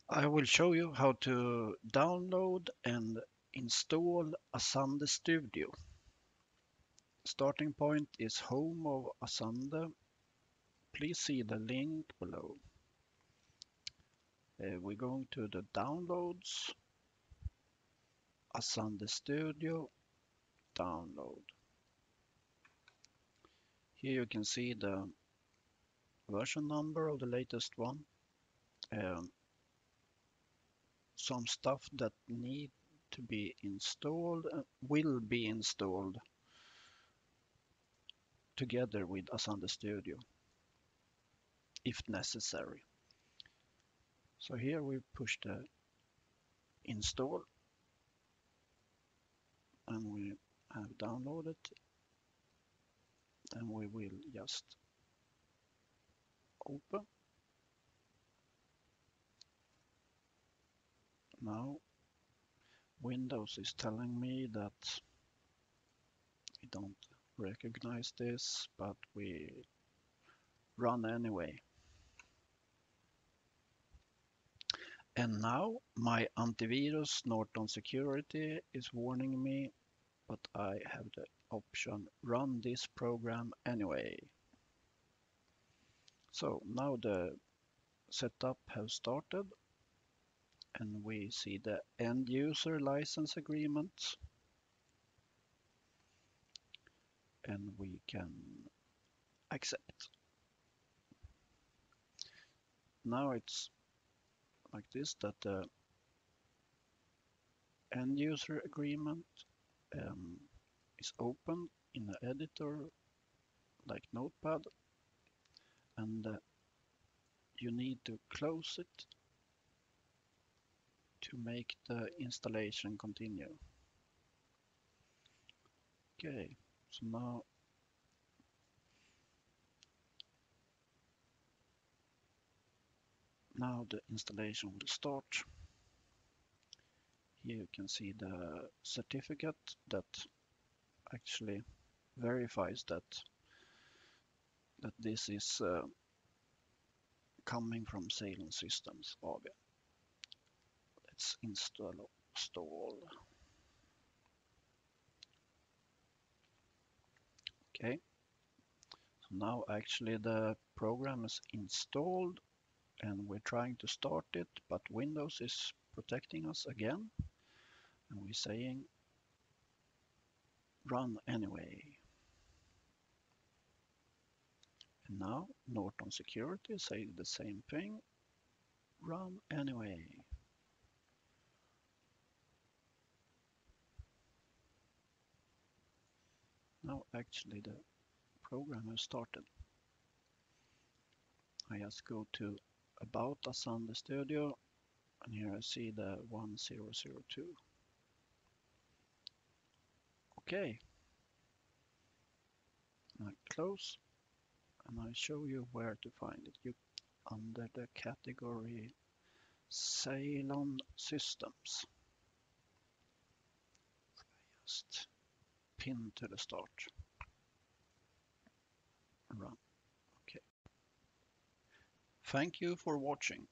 I will show you how to download and install Azande Studio. Starting point is home of Azande. Please see the link below. We're going to the downloads, Azande Studio, download. Here you can see the version number of the latest one. Some stuff that need to be installed will be installed together with Azande Studio if necessary. So here we push the install and we have downloaded, and we will just open. Now Windows is telling me that we don't recognize this, but we run anyway. And now my antivirus Norton Security is warning me, but I have the option run this program anyway. So now the setup has started, and we see the end user license agreement, and we can accept. Now it's like this, that the end user agreement is open in the editor like Notepad, and you need to close it to make the installation continue. Okay, so now the installation will start. Here you can see the certificate that actually verifies that this is coming from Zeijlon Systems AB. Let's install. Okay, so now actually the program is installed and we're trying to start it, but Windows is protecting us again, and we're saying run anyway. And now Norton Security say the same thing, run anyway. Now actually the program has started. I just go to About Azande Studio, and here I see the 1002. Okay, I close, and I show you where to find it. Under the category Zeijlon Systems. Just pin to the start. Run. Okay. Thank you for watching.